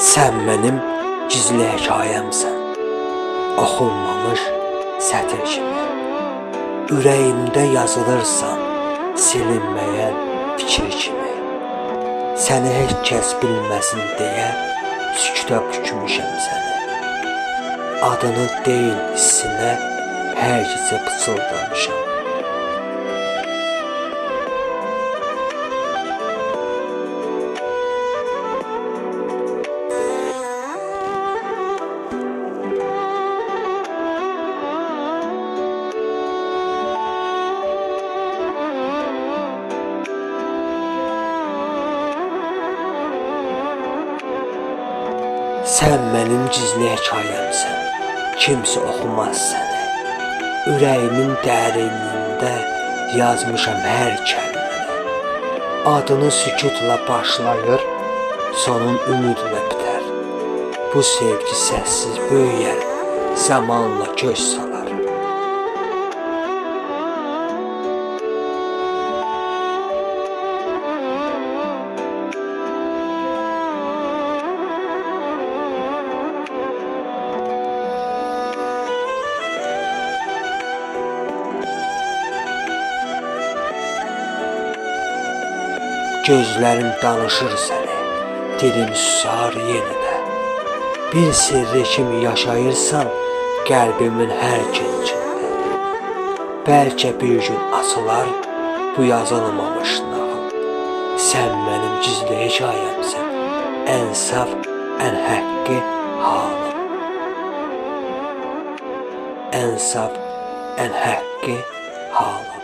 Sən mənim gizli hekayəmsən, oxunmamış sətir kimi. Ürəyimdə yazılırsan, silinməyən fikir kimi. Səni heç kəs bilməsin deyə süküdə bükmüşəm səni. Adını deyil hissinə hər gecə pıçıldamışam. Sən mənim gizli hekayəmsən, kimsə oxumaz səni. Ürəyimin dərinliyində yazmışam hər kəlməni. Adını sükutla başlayır, sonun ümidlə bitər. Bu sevgi səssiz böyüyər, zamanla göz salar. Gözlərim danışır səni, dilim susar yenə də. Bir sirri kimi yaşayırsan qəlbimin hər küncündə. Bəlkə bir gün açılar bu yazılmamış nağıl. Sən mənim gizli hekayəmsən, ən saf, ən həqqi halım. Ən saf, ən həqqi halım.